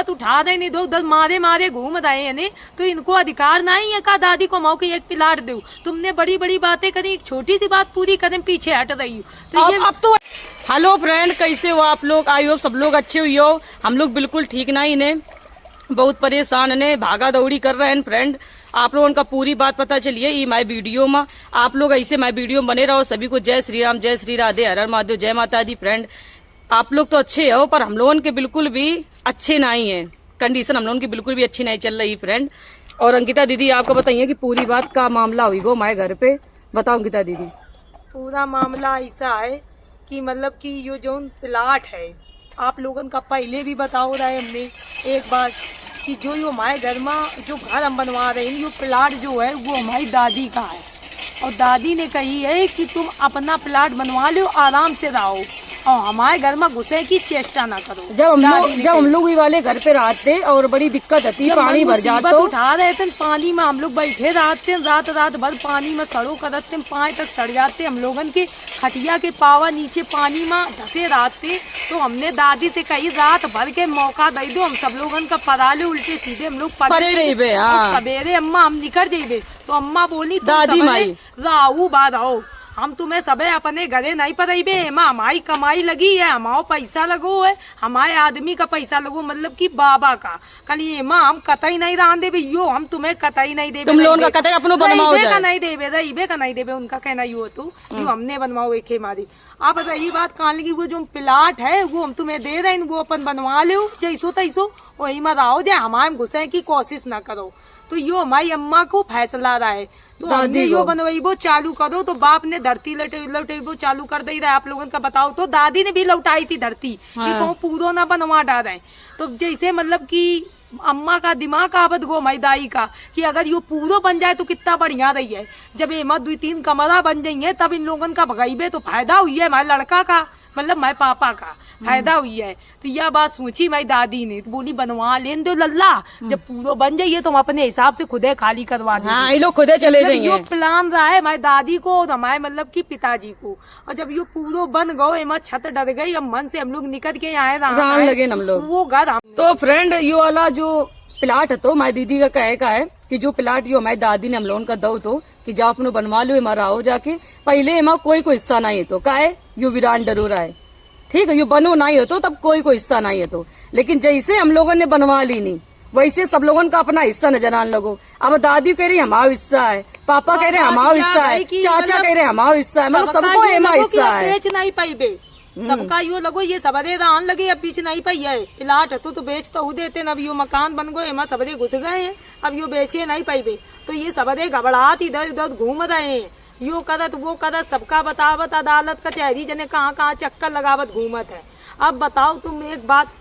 मुसीबत उठा रहे नहीं, दो दस मारे मारे घूम रहे हैं ने, तो इनको अधिकार नहीं है का दादी को मौके एक प्लाट दो। तुमने बड़ी बड़ी बातें करी, एक छोटी सी बात पूरी करें पीछे हट रही हो। तो ये अब तो हेलो फ्रेंड, कैसे हो आप लोग? आई होप सब लोग अच्छे हुई हो। हम लोग बिल्कुल ठीक नहीं ने, बहुत परेशान ने, भागा दौड़ी कर रहे हैं फ्रेंड। आप लोगों का पूरी बात पता चलिए ई माई वीडियो में। आप लोग ऐसे माई वीडियो में बने रहो। सभी को जय श्री राम, जय श्री राधे, हर हर महादेव, जय माता दी। फ्रेंड आप लोग तो अच्छे हो, पर हम लोगों के बिल्कुल भी अच्छे नहीं है। कंडीशन हम लोगों की बिल्कुल भी अच्छी नहीं चल रही फ्रेंड। और अंकिता दीदी आपको बताइए कि पूरी बात का मामला हुई गो हमारे घर पे। बताओ अंकिता दीदी। पूरा मामला ऐसा है कि मतलब कि ये जो प्लाट है, आप लोगों का पहले भी बताओ रहा है हमने एक बार कि जो ये हमारे घर में जो घर हम बनवा रहे हैं, ये प्लाट जो है वो हमारी दादी का है। और दादी ने कही है कि तुम अपना प्लाट बनवा लो, आराम से रहो और हमारे घर में घुसे की चेष्टा ना करो। जब हम लोग ये वाले घर पे रहते और बड़ी दिक्कत होती, पानी भर जाता, उठा रहे थे पानी में, हम लोग बैठे रहते रात रात भर पानी में सड़ो करते, पाए तक सड़ जाते, हम लोगन के खटिया के पावा नीचे पानी में धसे रहते। तो हमने दादी से कही रात भर के मौका दे दो, हम सब लोगन का पराले उल्टे सीधे हम लोग पड़े रहे। सवेरे अम्मा हम निकल जाइबे, तो अम्मा बोली दादी माई राहू बाराओ, हम तुम्हें सबे अपने घरे नहीं पड़ेबे, एमा हमारी कमाई लगी है, हमारा पैसा लगो है, हमारे आदमी का पैसा लगो, मतलब कि बाबा का। कल एमा हम कतई नहीं रहन देबे, यो हम तुम्हें कतई नहीं देबे, तुम लोगों का कतई अपनो बनवाओ का नहीं देबे, रहीबे का नहीं देबे, उनका कहना यो तू यो हमने बनवाओ एक मारी। आप रही बात कान लगी, वो जो प्लाट है वो हम तुम्हें दे रहे हैं, वो अपन बनवा लो जैसो तैसो, वही में रहो, जाए हमारे घुसे की कोशिश न करो। तो यो हमारी अम्मा को फैसला रहा है, तो हमने यो बनवाइबो चालू करो, तो बाप ने धरती लौटेबो चालू कर दे रहा है। आप लोगों का बताओ तो दादी ने भी लौटाई थी धरती, कि कहूँ पूरो ना बनवा डाले। तो जैसे मतलब कि अम्मा का दिमाग आवत गो हमारी दाई का कि अगर यो पूरो बन जाए तो कितना बढ़िया रही है। जब एमा 2-3 कमरा बन जाइए तब इन लोगों का भगाइबे तो फायदा हुई है, हमारे लड़का का मतलब हमारे पापा का फायदा हुई है। तो यह बात सोची मेरी दादी ने, तो बोली बनवा लेन दो लल्ला, जब पूरा बन जाइए तो हम अपने हिसाब से खुदे खाली करवा देंगे। हाँ, ये लोग खुदे चले जाएंगे। यो प्लान रहा है हमारी दादी को और हमारे मतलब की पिताजी को। और जब यो पूरा बन गए, एमा छत डर गई, अब मन से हम लोग निकल के आए लगे हम लोग वो घर। तो फ्रेंड यो वाला जो प्लाट है तो हमारी दीदी का कहे का है कि जो प्लाट यो हमारी दादी ने हम लोगों का दो तो कि जाओ अपने बनवा लो, हमारा आओ जाके। पहले एमा कोई हिस्सा नहीं है तो का है यो वीरान डरोरा है, ठीक है, यो बनो नहीं हो तो तब कोई हिस्सा नहीं है तो। लेकिन जैसे हम लोगों ने बनवा ली नहीं, वैसे सब लोगों का अपना हिस्सा नजर आने लगो। अब दादी कह रही हमारा हिस्सा है, पापा कह रहे हमारा हिस्सा है, चाचा कह रहे हमारा हिस्सा है, मतलब सबको एमा हिस्सा है। बेच नहीं पाई सबका यो लगो, ये सबरे दान लगे, अब बीच नहीं पाई है। प्लाट तो बेच तो देते, अब यो मकान बन गए, एमा सबरे घुस गए हैं, अब यो बेचे नहीं पाई। तो ये सबरे घबराहट इधर उधर घूम रहे हैं, यो करत वो करत, सबका बतावत, अदालत कचहरी जने कहाँ कहाँ चक्कर लगावत घूमत है। अब बताओ तुम एक बात,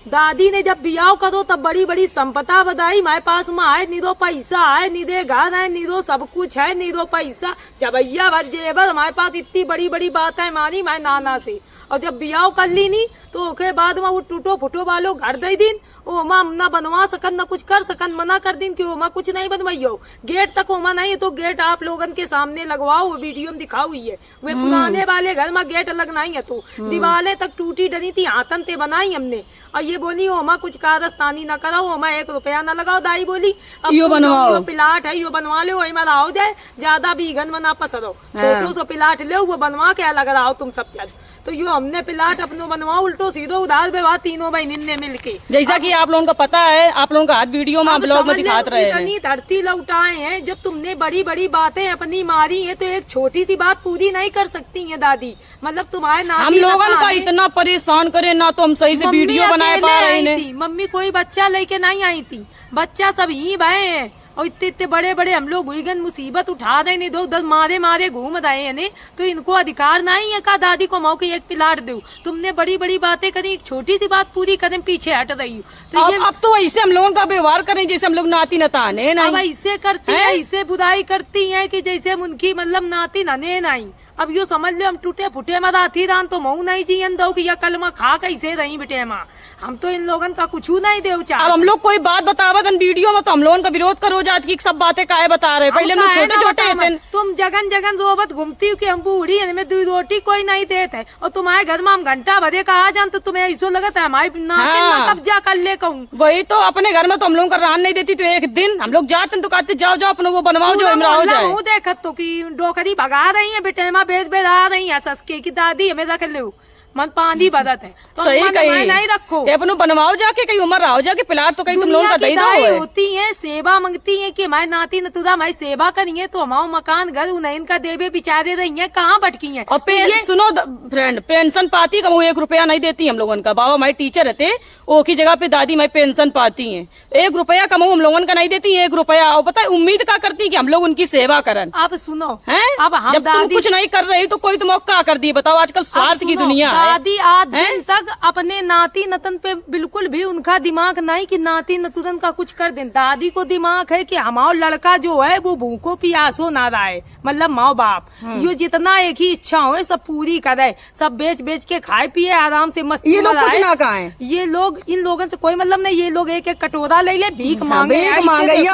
दादी ने जब बियाह करो तब बड़ी बड़ी संपदा बताई हमारे पास में आए, नीरो पैसा है, नीरे घर है, नीरो सब कुछ है, नीरो पैसा जबैया भर जेबर, हमारे पास इतनी बड़ी बड़ी बात है हमारी हमारे नाना से। और जब बियाह कर ली नहीं तो ओके बाद में वो टूटो फुटो वालो घर दे दिन, ओ माँ ना बनवा सकन ना कुछ कर सकन, मना कर दिन कि ओमा कुछ नहीं बनवाइयो, गेट तक ओमा नहीं है तो गेट आप लोगन के सामने लगवाओ, वीडियो में दिखा हुई है। वे पुराने वाले घर में गेट लगनाई है तो दीवारें तक टूटी डरी थी, हाथन ते बनाई हमने। और ये बोली ओमा कुछ कारस्तानी न कराओ, ओमा 1 रुपया न लगाओ। दाई बोली अब यो बनवाओ, प्लाट है यो बनवा लो, वही में रहो जाए, ज्यादा बीघन में ना पसरो, छोटो सो प्लाट ले वो बनवा के लग रहा हो तुम सब चल। तो यो हमने प्लाट अपनो बनवाओ, उल्टो सीधो उधार व्यवहार तीनों बहनिन ने मिलके। जैसा कि आप लोगों का पता है, आप लोगों का आज वीडियो में ब्लॉग में दिखाते रहे हैं, इतनी धरती लौटाए हैं। जब तुमने बड़ी बड़ी बातें अपनी मारी है तो एक छोटी सी बात पूरी नहीं कर सकती है दादी, मतलब तुम्हारे नाम हम लोगों का इतना परेशान करे ना तो हम सही से वीडियो बनाए पा रहे हैं। मम्मी कोई बच्चा लेके नहीं आई थी, बच्चा सब ही भाई है, और इतने इतने बड़े बड़े हम लोग हुई मुसीबत उठा रहे नहीं, 2-10 मारे मारे घूम रहे हैं ने, तो इनको अधिकार नहीं है का दादी को मौके एक प्लाट दो। तुमने बड़ी बड़ी बातें करी, एक छोटी सी बात पूरी करें पीछे हट रही हो। तो अब तो ऐसे हम लोगों का व्यवहार करें जैसे हम लोग नाती नताने नहीं, अब ऐसे करती है, ऐसे बुराई करती है कि जैसे हम उनकी मतलब नाती नने नहीं। अब यो समझ लो हम टूटे फुटे मदाथी रान तो मऊ नहीं जियन दो कि या कल में खा कैसे रही बेटे माँ। हम तो इन लोगन का कुछ नहीं दे अब हम लोग कोई बात बतावत वीडियो में तो हम लोगों का विरोध करो जात की सब बातें काहे बता रहे। पहले हम लोग छोटे छोटे थे। तुम जगन जगन रोबत घूमती हो कि हम बूढ़ी हमें दो रोटी कोई नहीं देते, और तुम्हारे घर में हम घंटा भरे कहा जान तो तुम्हें ऐसा लगता है हमारी कब्जा कर ले कहूँ। वही तो अपने घर में तो हम लोग का रान नहीं देती, तो एक दिन हम लोग जाते तो कहते जाओ जाओ अपना वो बनवाओ जो इमराओ जाए। देखत तो कि डोकरी भगा रही है बेटेमा बेद बेद आ रही है ससके की दादी हमें रख लो मन पानी बदत है तो सही कही नहीं रखो अपनो बनवाओ जाके कहीं उम्र आओ जाके पिलार तो कहीं तुम लोगों का दही दो होती है सेवा मांगती है कि हमारे नाती नतुदा हमारी सेवा करेंगे तो हमारा मकान घर उन्हें इनका देवे बिचारे रही है कहाँ भटकी है। और सुनो फ्रेंड पेंशन पाती कम 1 रुपया नहीं देती हम लोगों का। बाबा हमारे टीचर रहते ओ की जगह पे दादी हमारी पेंशन पाती है 1 रुपया कमाऊ हम लोगों का नहीं देती 1 रुपया। और पता है उम्मीद क्या करती कि हम लोग उनकी सेवा करन। अब सुनो है अब हम जब तुम कुछ नहीं कर रही तो कोई तुम क्या कर दी बताओ। आजकल स्वार्थ की दुनिया है। दादी आज तक अपने नाती नतन पे बिल्कुल भी उनका दिमाग नहीं कि नाती नतुदन का कुछ कर दे। दादी को दिमाग है कि हमारा लड़का जो है वो भूखो प्यासो ना रहे, मतलब माँ बाप यो जितना एक ही इच्छा हो सब पूरी करे, सब बेच बेच के खाए पिए आराम से मस्ती। ये लोग कुछ ना कहें, ये लोग इन लोगों से कोई मतलब नहीं। ये लोग एक एक कटोरा ले ले भीख मांगे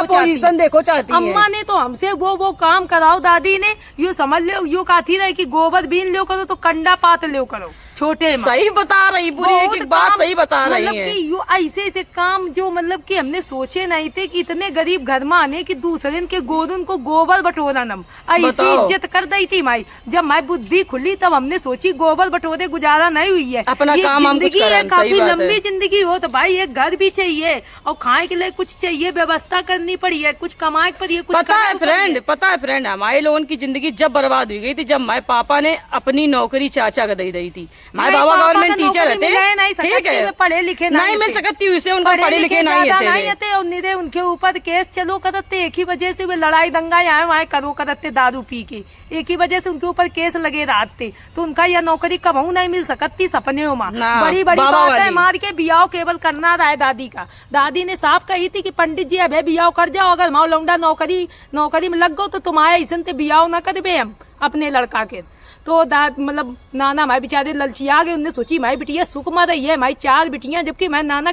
पोजीशन देखो चाहती अम्मा ने तो हमसे वो काम कराओ दादी ने यो समझ लो यो काथी रहे कि गोबर बीन लो करो तो कंडा पात लो करो छोटे। सही बता रही पूरी एक बात सही बता रही है। कि यो ऐसे ऐसे काम जो मतलब कि हमने सोचे नहीं थे कि इतने गरीब घर में आने की दूसरे के गोदन को गोबर बटोरा नम ऐसी इज्जत कर दी थी माई। जब माई बुद्धि खुली तब हमने सोची गोबर बटोरे गुजारा नहीं हुई है अपना काम हम कुछ करें। काफी लंबी जिंदगी हो तो भाई एक घर भी चाहिए और खाने के लिए कुछ चाहिए, व्यवस्था करनी पड़ी है, कुछ कमाए पड़ी है। पता है फ्रेंड हमारे लोगों की जिंदगी जब बर्बाद हुई गई थी जब हमारे पापा ने अपनी नौकरी चाचा को दे दी थी। हमारे बाबा गवर्नमेंट टीचर रहते, ठीक है, पढ़े लिखे नहीं मिल सकती उसे उनको पढ़े लिखे नहीं थे और निरे उनके ऊपर केस चलो करते। एक ही वजह से वे लड़ाई दंगा यहाँ वहाँ करो करते दारू पी के, एक ही वजह से उनके ऊपर केस लगे रहते तो उनका यह नौकरी कबहू नहीं मिल सकती सपने में। बड़ी बड़ी बात है मार के बियाह केवल करना रहा है दादी का। दादी ने साफ कही थी कि पंडित जी अबे बियाह कर जाओ, अगर माओ लौंडा नौकरी में लग गो तो तुम्हारे ऐसे ते बियाह न करबे हम अपने लड़का के। तो मतलब नाना हमारे बेचारे ललचिया गए। उनने सोची माई बिटिया सुख में रही है, हमारी 4 बिटियां, जबकि मैं नाना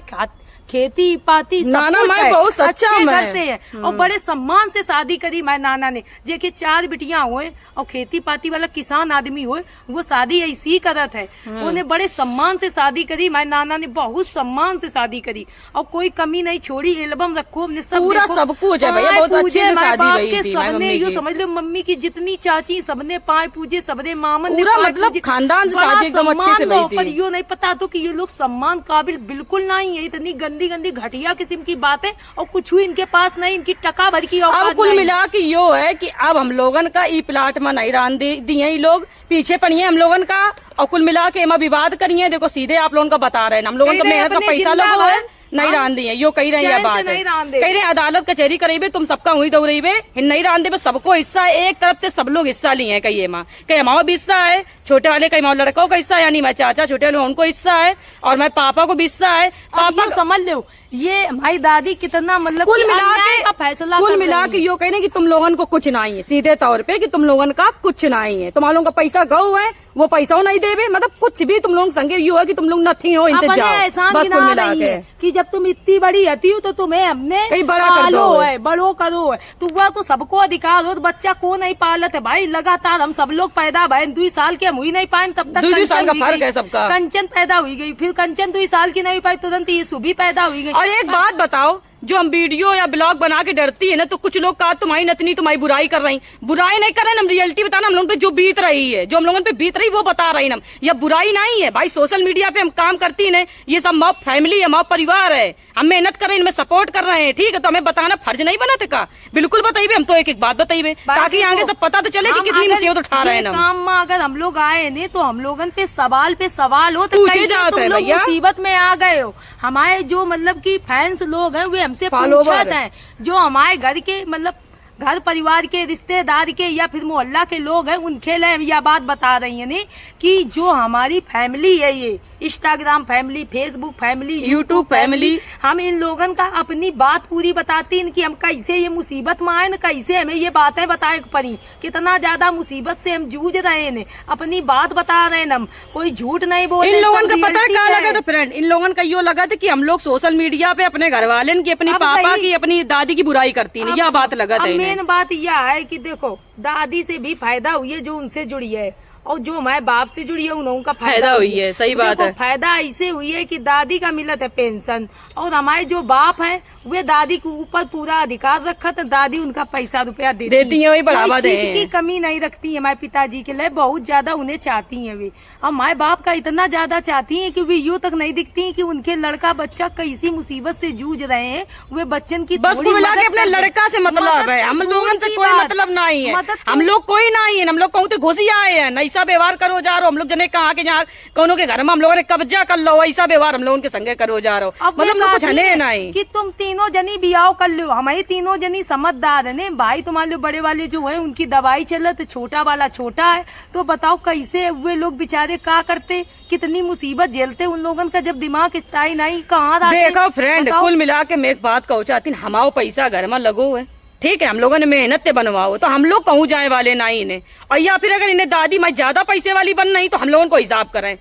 खेती पाती नाना मैं बहुत सच्चा घर से है और बड़े सम्मान से शादी करी मैं नाना ने। जे के 4 बिटियां हुए और खेती पाती वाला किसान आदमी हुए वो शादी ऐसी करत है। उन्हें बड़े सम्मान से शादी करी मैं नाना ने, बहुत सम्मान से शादी करी और कोई कमी नहीं छोड़ी। एल्बम रखो हमने सब पूरा सब कुछ है भैया, बहुत अच्छे से शादी हुई थी। सबने यो समझ लो मम्मी की जितनी चाची सबने पाए पूजे, सबने मामन पूरा मतलब खानदान से शादी एकदम अच्छे से हुई थी। पर यो नहीं पता तो कि ये लोग सम्मान काबिल बिल्कुल नहीं है। इतनी गंदी घटिया किस्म की बातें और कुछ भी इनके पास नहीं, इनकी टका भर की औकात। अब कुल मिला के यो है कि अब हम लोगन का ई प्लाट में नहीं रान दिए लोग पीछे पड़िए हम लोगन का और कुल मिला के विवाद करिए। देखो सीधे आप लोगों का बता रहे हैं हम लोगों का मेहनत का पैसा लोग है नहीं रान दिए यो कही रही है बात है। कही रहे अदालत कचहरी करेबे तुम सबका हुई दो रही नहीं रान दे सबको हिस्सा है। एक तरफ से सब लोग हिस्सा लिए हैं। कही माँ कहीं हमारा भी हिस्सा है, छोटे वाले कहीं लड़कों का हिस्सा है, यानी मैं चाचा छोटे वाले उनको हिस्सा है और मैं पापा को भी हिस्सा है। पापा समझ लो ये हमारी दादी कितना मतलब कुल मिला के यो कहने कि तुम लोगन को कुछ नहीं है, सीधे तौर पे कि तुम लोगन का कुछ नहीं है। तुम लोगों का पैसा गौ है वो पैसा नहीं देवे, मतलब कुछ भी तुम लोग संगे यो है कि तुम लोग नथी हो इंतजार। बस कुल मिला के कि जब तुम इतनी बड़ी रहती हो तो तुम्हें हमने कहीं बड़ा कर दो है, बड़ो करो है तो वह तो सबको अधिकार हो। तो बच्चा को नहीं पालत है भाई, लगातार हम सब लोग पैदा भाई 2 साल के हम हुई नहीं पाए तब तक 2 साल का फर्क है सबका। कंचन पैदा हुई गई, फिर कंचन 2 साल की नहीं पाई तुरंत ये सुबी पैदा हुई गई। और एक बात बताओ जो हम वीडियो या ब्लॉग बना के डरती है ना तो कुछ लोग कहा तुम्हारी नतनी तुम्हारी बुराई कर रही। बुराई नहीं कर रहे हम रियलिटी बताना हम लोगों पे जो बीत रही है, जो हम लोगों पे बीत रही वो बता रही हम। यह बुराई नहीं है भाई, सोशल मीडिया पे हम काम करती है ये सब माँ फैमिली है, माँ परिवार है, हम मेहनत कर रहे हैं, इनमें सपोर्ट कर रहे हैं, ठीक है। तो हमें बताना फर्ज नहीं बना था। बिल्कुल बताइए, हम तो एक एक बात बताइए ताकि आगे सब पता तो चले कि कितनी मुसीबत उठा रहे हैं। काम में अगर हम लोग आए ने तो हम लोगन पे सवाल हो तो पूछे जाते हैं भैया, मुसीबत में आ गए हो। हमारे जो मतलब की फैंस लोग हैं वे हमसे पूछते हैं, जो हमारे घर के मतलब घर परिवार के रिश्तेदार के या फिर मोहल्ला के लोग हैं उनके लिए यह बात बता रही है कि जो हमारी फैमिली है Instagram family, Facebook family, YouTube family. हम इन लोगन का अपनी बात पूरी बताती हैं कि हम कैसे ये मुसीबत में आए न, कैसे हमें ये बातें बताए पड़ी, कितना ज्यादा मुसीबत से हम जूझ रहे हैं, अपनी बात बता रहे हैं, हम कोई झूठ नहीं बोल रहे। इन लोगों का पता क्या लगा था फ्रेंड, इन लोगों का यो लगा था कि हम लोग सोशल मीडिया पे अपने घर वाले की, अपनी पापा की, अपनी दादी की बुराई करती है, यह बात लगा था। मेन बात यह है कि देखो दादी से भी फायदा हुई है जो उनसे जुड़ी है, और जो हमारे बाप से जुड़ी है उनका फायदा हुई है। सही बात है। फायदा ऐसे हुई है कि दादी का मिलत है पेंशन, और हमारे जो बाप हैं वे दादी के ऊपर पूरा अधिकार रखा था, दादी उनका पैसा रुपया देती है, वही बढ़ावा दे की कमी नहीं रखती है। हमारे पिताजी के लिए बहुत ज्यादा उन्हें चाहती है वे, और हमारे बाप का इतना ज्यादा चाहती है कि वे यूं तक नहीं दिखती है कि उनके लड़का बच्चा कैसी मुसीबत से जूझ रहे हैं, वे बच्चन की बस को मिला के अपने लड़का से मतलब है, हम लोगों से कोई मतलब नहीं है, हम लोग कोई नहीं है, हम लोग कहूँ तो घुसी आए हैं, ऐसा व्यवहार करो जा रहे हो, हम लोग जने कहा के जहाँ कौनों के घर में हम लोगों ने कब्जा कर लो, ऐसा व्यवहार हम लोगों के संगे करो जा रहे हो, मतलब कुछ है नहीं कि तुम तीनों जनी बियाह कर लो, हमारी तीनों जनी समझदार है भाई, तुम्हारे बड़े वाले जो है उनकी दवाई चलत, तो छोटा वाला छोटा है, तो बताओ कैसे वे लोग बेचारे क्या करते, कितनी मुसीबत झेलते उन लोगों का जब दिमाग स्थायी नहीं कहाँ। देखो फ्रेंड, कुल मिला के मैं एक बात कहूँ चाहती, हमारा पैसा घर में लगो है, ठीक है, हम लोगों ने मेहनत से बनवाओ, तो हम लोग कहूँ जाए वाले ना इन्हें, और या फिर अगर इन्हें दादी मैं ज्यादा पैसे वाली बन नहीं तो हम लोगों को हिसाब करें,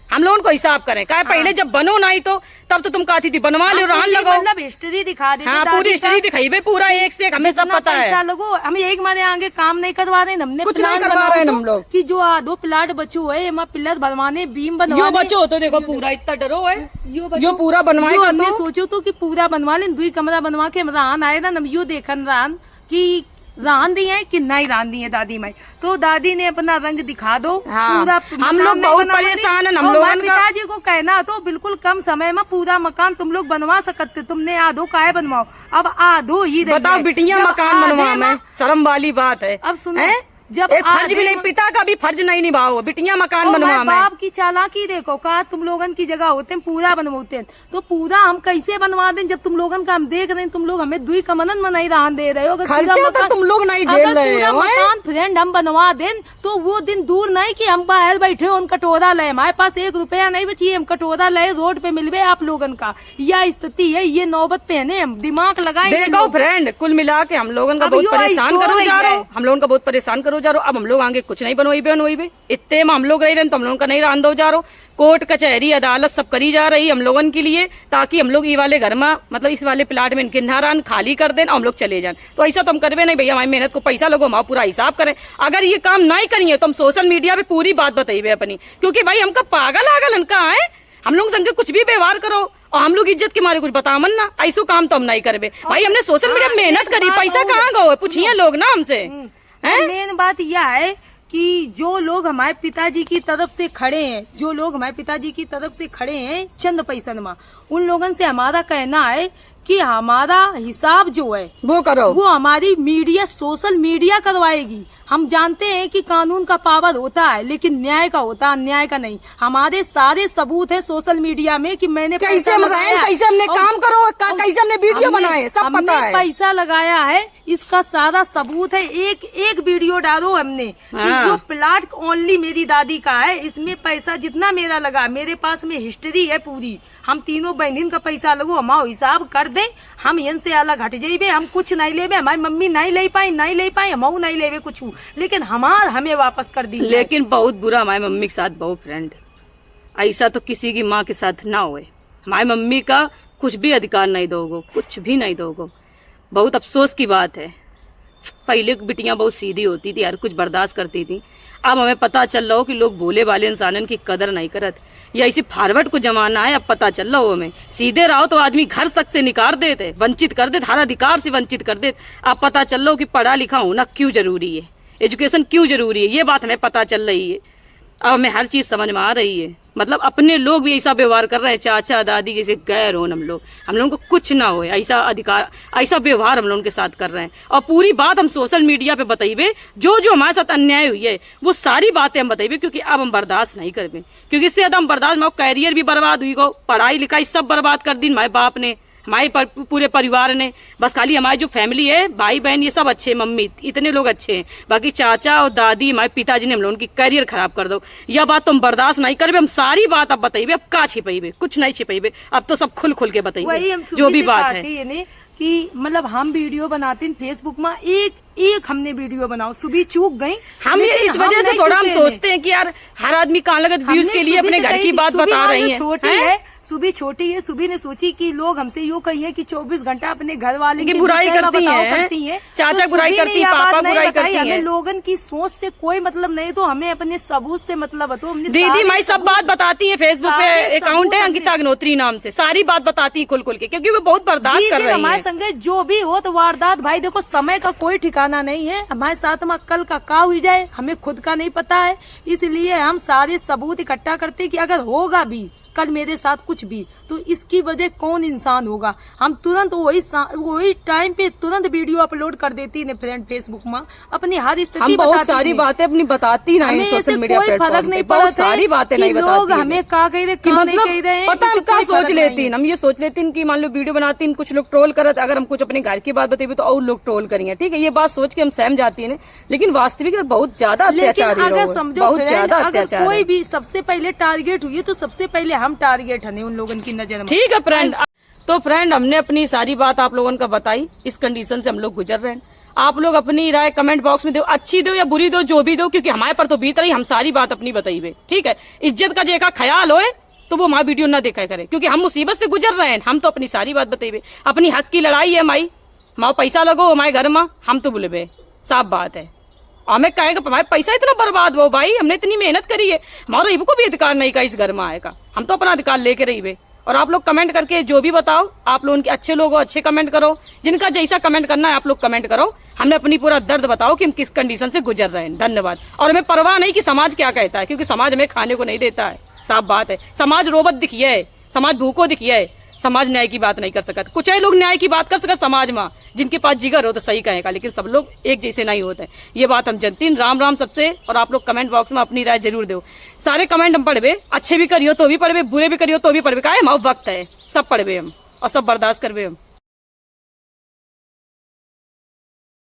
हम लोगों को हिसाब करें। कहा पहले जब बनो नहीं तो तब तो तुम कहती थी बनवा लो, रहन लगो, मतलब हिस्ट्री दिखा दे। हाँ, पूरी हिस्ट्री दिखाई भाई, पूरा एक से एक, हमें सब पता है। लगो हम एक माने आगे काम नहीं करवा रहे, हमने कुछ नहीं करवा रहे हम लोग, कि जो आधो प्लाट बचो है, हम पिलर बनवाने, बीम बनवाने, यो बचो तो देखो पूरा इतना डरो है, यो पूरा बनवाएगा, हमने सोचो तो कि पूरा बनवा ले, 2 कमरा बनवा के रान आए ना, यो देखन रान की रान दी है कि नहीं रान दी है दादी माई, तो दादी ने अपना रंग दिखा दो। हाँ, पूरा हम लोग बहुत परेशान है, हम लोग पिताजी को कहना तो बिल्कुल कम समय में पूरा मकान तुम लोग बनवा सकते, तुमने आधो काहे बनवाओ, अब आधो ही बताओ बिटिया मकान बनवा में शर्म वाली बात है। अब सुनो, जब एक फर्ज भी नहीं, पिता का भी फर्ज नहीं निभाओ, बिटिया मकान बनवा में। बाप की चालाकी देखो, कहा तुम लोगन की जगह होते हैं पूरा बनवाते हैं, तो पूरा हम कैसे बनवा दें जब तुम लोगन का हम देख रहे हैं, तुम लोग हमें 2 कमनन में नहीं रहन दे रहे हो, खर्चा तो तुम लोग नहीं झेल रहे हो। मकान फ्रेंड हम बनवा दें तो वो दिन दूर नहीं कि हम बाहर बैठे हो कटोरा ले, हमारे पास 1 रुपया नहीं बची, हम कटोरा ले रोड पे मिलवे आप लोगन का, यह स्थिति है, ये नौबत पे है, हम दिमाग लगाए। देखो फ्रेंड, कुल मिला के हम लोगन का बहुत परेशान करो जा रहे हो, हम लोगों का बहुत परेशान करो जा रहे हो, अब हम लोग आगे कुछ नहीं बनवाई इतने में हम लोग रह रहे तो हम लोगों का नहीं रान दो जा रहा, कोर्ट कचहरी अदालत सब करी जा रही हम लोगन के लिए, ताकि हम लोग ये वाले घर में मतलब इस वाले प्लाट में इनके नारान खाली कर दें और हम लोग चले जाएं। तो ऐसा तो हम करवे नहीं भैया, हमारी मेहनत को पैसा लगो, हम पूरा हिसाब करें। अगर ये काम नहीं करिए तो हम सोशल मीडिया पे पूरी बात बताइए अपनी, क्योंकि भाई हमका पागल आगल इनका है, हम लोग संग कुछ भी व्यवहार करो और हम लोग इज्जत के मारे कुछ बतावन ना, ऐसा काम तो हम नहीं करवे भाई, हमने सोशल मीडिया में मेहनत करी, पैसा कहाँ गो पूछिए लोग ना हमसे। मेन बात यह है कि जो लोग हमारे पिताजी की तरफ से खड़े हैं, जो लोग हमारे पिताजी की तरफ से खड़े हैं चंद पैसन में, उन लोगों से हमारा कहना है कि हमारा हिसाब जो है वो करो, वो हमारी मीडिया सोशल मीडिया करवाएगी। हम जानते हैं कि कानून का पावर होता है लेकिन न्याय का होता है, अन्याय का नहीं। हमारे सारे सबूत है सोशल मीडिया में कि मैंने कैसे लगाया, कैसे हमने काम करो, कैसे हमने वीडियो बनाए, सब पता है, पैसा लगाया है, इसका सारा सबूत है। एक वीडियो डालो हमने कि जो प्लाट ओनली मेरी दादी का है, इसमें पैसा जितना मेरा लगा, मेरे पास में हिस्ट्री है पूरी, हम तीनों बहनिन का पैसा लगो, हमारा हिसाब कर दे, हम यन से अलग हट जाइबे, हम कुछ नहीं लेबे, हमारी मम्मी नहीं ले पाई, हम नहीं लेबे कुछ, लेकिन हमें वापस कर दी। लेकिन बहुत बुरा हमारी मम्मी के साथ बहुत फ्रेंड, ऐसा तो किसी की माँ के साथ ना होए, हमारी मम्मी का कुछ भी अधिकार नहीं दोगो, कुछ भी नहीं दोगो, बहुत अफसोस की बात है। पहले बिटियां बहुत सीधी होती थी यार, कुछ बर्दाश्त करती थी, अब हमें पता चल रहा हो कि लोग भोले वाले इंसानन की कदर नहीं करत, या इसी फॉरवर्ड को जमाना है, अब पता चल रहा हो हमें। सीधे रहो तो आदमी घर तक से निकाल देते, वंचित कर देते, हर अधिकार से वंचित कर देते। अब पता चल रहा हो कि पढ़ा लिखा होना क्यों जरूरी है, एजुकेशन क्यों जरूरी है, ये बात हमें पता चल रही है। अब हमें हर चीज समझ में आ रही है, मतलब अपने लोग भी ऐसा व्यवहार कर रहे हैं, चाचा दादी जैसे गैर हो हम लोगों को कुछ ना हो, ऐसा अधिकार ऐसा व्यवहार हम लोगों के साथ कर रहे हैं। और पूरी बात हम सोशल मीडिया पे बताइए, जो जो हमारे साथ अन्याय हुई है वो सारी बातें हम बताइए, क्योंकि अब हम बर्दाश्त नहीं करबे, क्योंकि इससे ज्यादा हम बर्दाश्त, हमारा कैरियर भी बर्बाद हुई गो, पढ़ाई लिखाई सब बर्बाद कर दी हमारे बाप ने, हमारे पूरे परिवार ने, बस खाली हमारी जो फैमिली है, भाई बहन ये सब अच्छे, मम्मी इतने लोग अच्छे हैं, बाकी चाचा और दादी हमारे पिताजी ने हम लोगों की करियर खराब कर दो। यह बात तुम बर्दाश्त नहीं करबे। हम सारी बात अब बताइए, अब का छिपाइबे, कुछ नहीं छिपाइबे, अब तो सब खुल खुल के बताइए जो भी बात है। कि मतलब हम वीडियो बनाते हैं फेसबुक में, एक हमने वीडियो बनाओ, सुबह चूक गई। हम ये इस वजह से थोड़ा हम सोचते हैं कि यार हर आदमी कहाँ लगत व्यूज के लिए अपने घर की बात बता रही है। छोटी है, सुबह छोटी है, सुबह ने सोची कि लोग हमसे यूँ कहिए कि 24 घंटा अपने घर वाले की बुराई करती हैं, चाचा बुराई करती है, पापा बुराई करती है। हमें लोगन की सोच से कोई मतलब नहीं, तो हमें अपने सबूत से मतलब तो दीदी माई सब बात बताती है। फेसबुक पे अकाउंट है अंकिता अग्नोत्री नाम से, सारी बात बताती है खुल खुल के, क्योंकि वो बहुत बर्दाश्त कर रही है। हमारे संगे जो भी हो तो वारदात, भाई देखो समय का कोई ठिकाना नहीं है, हमारे साथ में कल का हुई जाए हमें खुद का नहीं पता है। इसलिए हम सारे सबूत इकट्ठा करते कि अगर होगा भी कल मेरे साथ कुछ भी, तो इसकी वजह कौन इंसान होगा। हम तुरंत वही टाइम पे तुरंत वीडियो अपलोड कर देती है फ्रेंड फेसबुक में, अपनी हर स्थिति हम बहुत सारी बातें अपनी बताती नहीं सोशल मीडिया प्लेटफॉर्म फर्क नहीं पे, बहुत सारी बातें नहीं बताती। लोग हमें क्या कह रहे हैं, पता हम क्या सोच लेती हैं। हम ये सोच लेती हैं कि मान लो वीडियो बनाती हैं, कुछ लोग ट्रोल करत, अगर हम कुछ अपने घर की बात बताइए तो और लोग ट्रोल करेंगे, ठीक है, ये बात सोच के हम सहम जाती है। लेकिन वास्तविक बहुत ज्यादा अत्याचार, अगर समझो बहुत ज्यादा अत्याचार, कोई भी सबसे पहले टारगेट हुई तो सबसे पहले हम टारगेट है उन लोगों की नजर में, ठीक है फ्रेंड। तो फ्रेंड हमने अपनी सारी बात आप लोगों को बताई, इस कंडीशन से हम लोग गुजर रहे हैं। आप लोग अपनी राय कमेंट बॉक्स में दो, अच्छी दो या बुरी दो, जो भी दो, क्योंकि हमारे पर तो बीत रही, हम सारी बात अपनी बताइए, ठीक है। इज्जत का जेका ख्याल होए तो वो हमारा वीडियो ना देखा करे, क्योंकि हम मुसीबत से गुजर रहे हैं। हम तो अपनी सारी बात बताइए, अपनी हक की लड़ाई है हमारी, हमारा पैसा लगो हमारे घर में, हम तो बोले साफ बात है। हमें कहेगा हमारे पैसा इतना बर्बाद हो, भाई हमने इतनी मेहनत करी है, हमारा को भी अधिकार नहीं का इस घर में आएगा, हम तो अपना अधिकार लेके रही। और आप लोग कमेंट करके जो भी बताओ, आप लोग उनके अच्छे लोग हो अच्छे कमेंट करो, जिनका जैसा कमेंट करना है आप लोग कमेंट करो, हमने अपनी पूरा दर्द बताओ कि हम किस कंडीशन से गुजर रहे हैं। धन्यवाद। और हमें परवाह नहीं कि समाज क्या कहता है, क्योंकि समाज हमें खाने को नहीं देता है, साफ बात है। समाज रोबत दिखिए है, समाज भूखो दिखिए है, समाज न्याय की बात नहीं कर सकता। कुछ ही लोग न्याय की बात कर सकते समाज में, जिनके पास जिगर हो तो सही कहेगा, लेकिन सब लोग एक जैसे नहीं होते। ये बात हम जानती हैं। राम राम सबसे। और आप लोग कमेंट बॉक्स में अपनी राय जरूर दो। सारे कमेंट हम पढ़वे, अच्छे भी करियो तो भी पढ़वे, बुरे भी करियो तो भी पढ़वे, काहे हम वक्त है, सब पढ़वे हम और सब बर्दाश्त करवे हम।